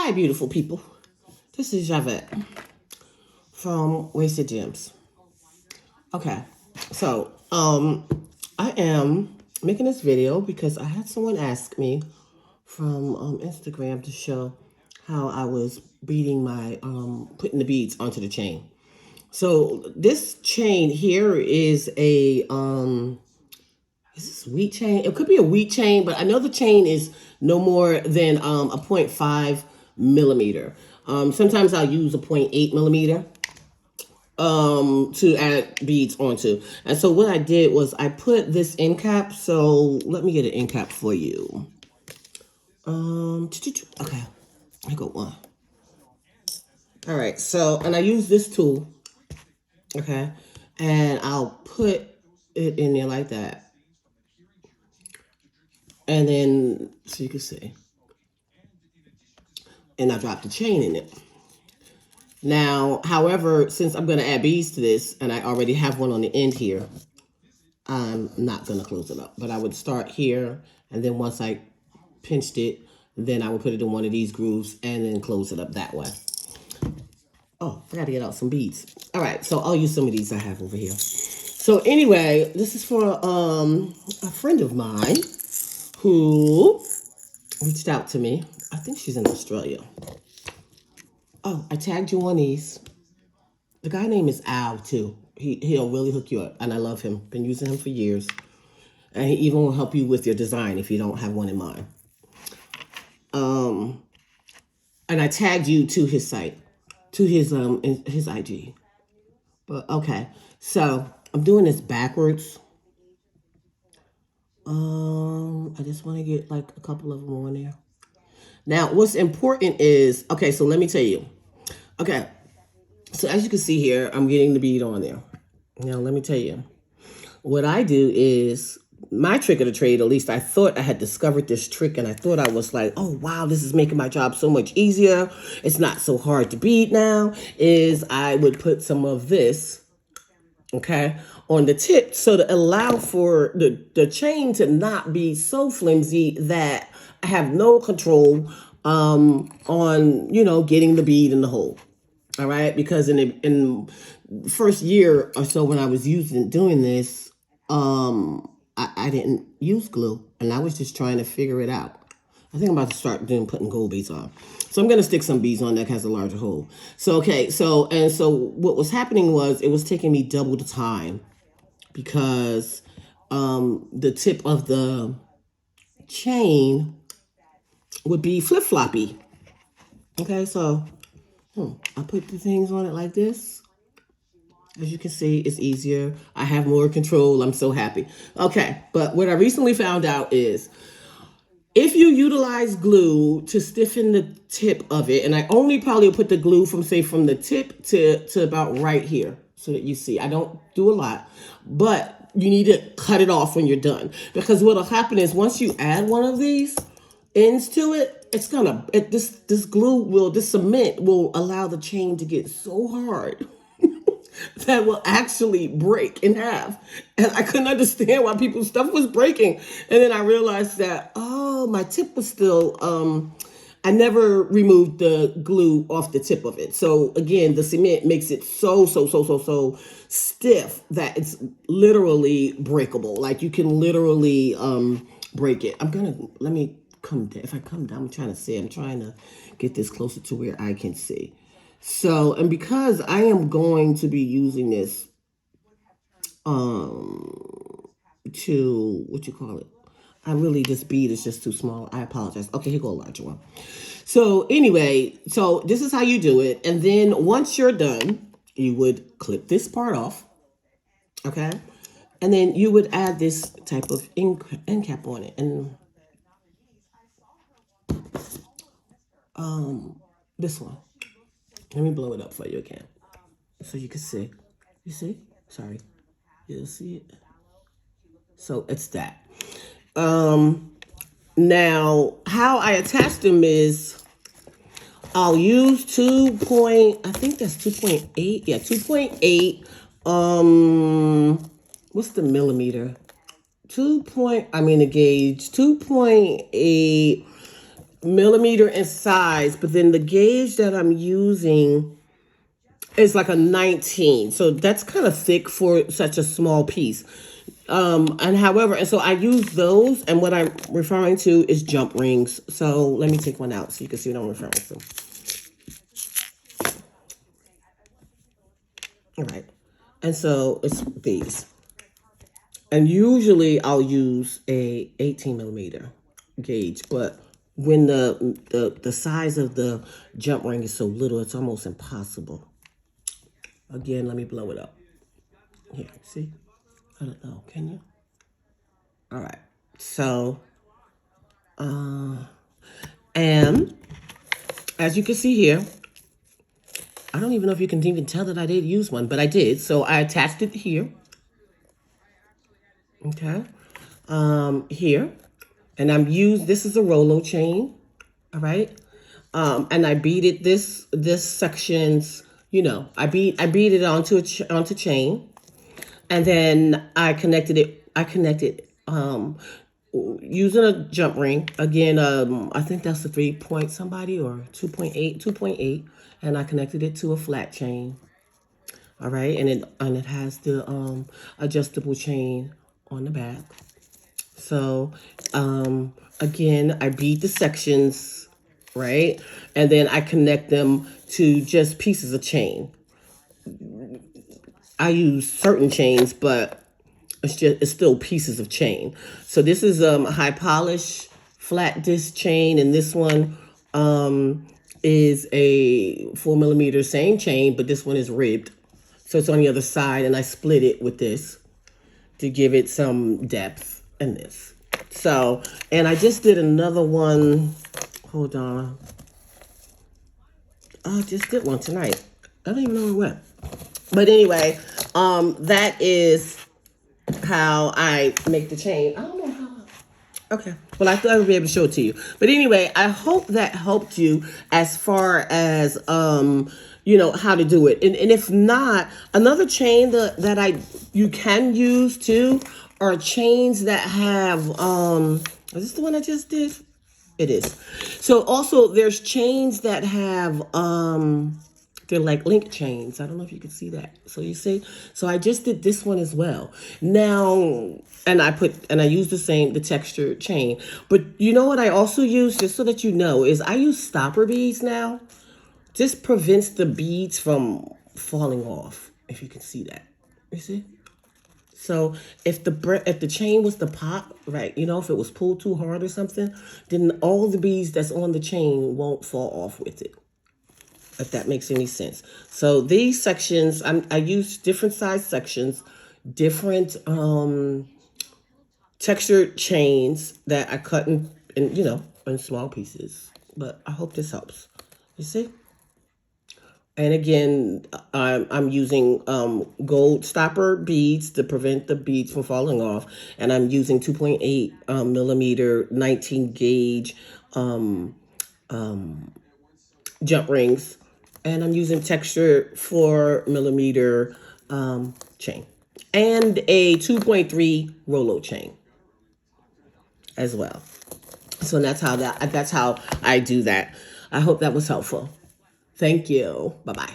Hi, beautiful people. This is Javette from Wasted Gems. Okay, so I am making this video because I had someone ask me from Instagram to show how I was beading my putting the beads onto the chain. So this chain here is a is this wheat chain? It could be a wheat chain, but I know the chain is no more than a 0.5 millimeter. Sometimes I'll use a 0.8 millimeter to add beads onto. And so what I did was I put this end cap. So let me get an end cap for you. Okay, I got one. All right, so, and I use this tool, okay, and I'll put it in there like that. And then, so you can see. And I drop the chain in it. Now, however, since I'm going to add beads to this, and I already have one on the end here, I'm not going to close it up. But I would start here, and then once I pinched it, then I would put it in one of these grooves and then close it up that way. Oh, I got to get out some beads. All right, so I'll use some of these I have over here. So anyway, this is for a friend of mine who reached out to me. I think she's in Australia. Oh, I tagged you on these. The guy name is Al, too. He'll really hook you up, and I love him. Been using him for years. And he even will help you with your design if you don't have one in mind. And I tagged you to his site, to his IG. But okay, so I'm doing this backwards. I just want to get like a couple of them on there. Now, what's important is, okay, so let me tell you. Okay, so as you can see here, I'm getting the bead on there. Now, let me tell you. What I do is, my trick of the trade, at least I thought I had discovered this trick, and I thought I was like, oh, wow, this is making my job so much easier. It's not so hard to bead now, is I would put some of this, okay, on the tip so to allow for the chain to not be so flimsy that I have no control on, you know, getting the bead in the hole. All right, because in the first year or so when I was doing this, I didn't use glue, and I was just trying to figure it out. I think I'm about to start putting gold beads on. So I'm going to stick some beads on that has a larger hole. So, okay, so what was happening was it was taking me double the time because the tip of the chain would be flip-floppy. Okay, so I put the things on it like this. As you can see, it's easier. I have more control. I'm so happy. Okay, but what I recently found out is if you utilize glue to stiffen the tip of it, and I only probably put the glue from the tip to about right here so that you see. I don't do a lot, but you need to cut it off when you're done. Because what will happen is once you add one of these ends to it, it's gonna, this glue will, this cement will allow the chain to get so hard that will actually break in half. And I couldn't understand why people's stuff was breaking. And then I realized that, oh, my tip was still, I never removed the glue off the tip of it. So again, the cement makes it so stiff that it's literally breakable. Like you can literally break it. Let me come down. If I come down, I'm trying to get this closer to where I can see. So, and because I am going to be using this to, what you call it? This bead is just too small. I apologize. Okay, here go a larger one. So anyway, so this is how you do it. And then once you're done, you would clip this part off. Okay. And then you would add this type of end cap on it. And this one. Let me blow it up for you again so you can see. You see? Sorry. You'll see it. So it's that. Now, how I attach them is I'll use I think that's 2.8. Yeah, 2.8. What's the millimeter? The gauge, 2.8 millimeter in size, but then the gauge that I'm using is like a 19. So that's kind of thick for such a small piece. And however, and so I use those, and what I'm referring to is jump rings. So let me take one out so you can see what I'm referring to. All right. And so it's these. And usually I'll use a 18 millimeter gauge, but when the size of the jump ring is so little, it's almost impossible. Again, let me blow it up. Here, see? I don't know, can you? All right. So, and as you can see here, I don't even know if you can even tell that I did use one, but I did. So I attached it here. Okay. Here. And this is a Rolo chain. All right. And I beaded this sections, I beaded onto chain, and then I connected using a jump ring again. I think that's the 3 point somebody or 2.8, and I connected it to a flat chain. All right, and it has the adjustable chain on the back. So again, I bead the sections, right? And then I connect them to just pieces of chain. I use certain chains, but it's still pieces of chain. So this is a high polish flat disc chain, and this one is a 4 millimeter same chain, but this one is ribbed. So it's on the other side, and I split it with this to give it some depth in this. So, and I just did another one. Hold on. I just did one tonight. I don't even know where it went. But anyway, that is how I make the chain. I don't know how. Okay. Well, I thought I would be able to show it to you. But anyway, I hope that helped you as far as how to do it. And if not, another chain that you can use too are chains that have is this the one I just did? It is. So also there's chains that have they're like link chains. I don't know if you can see that. So you see, so I just did this one as well. Now, and I used the textured chain. But you know what I also use, just so that you know, is I use stopper beads now. This prevents the beads from falling off, if you can see that. You see? So if the chain was to pop, right, if it was pulled too hard or something, then all the beads that's on the chain won't fall off with it. If that makes any sense. So these sections, I use different size sections, different textured chains that I cut in small pieces. But I hope this helps. You see? And again, I'm using gold stopper beads to prevent the beads from falling off. And I'm using 2.8 millimeter 19 gauge jump rings. And I'm using texture 4 millimeter chain. And a 2.3 Rolo chain as well. So that's how I do that. I hope that was helpful. Thank you. Bye-bye.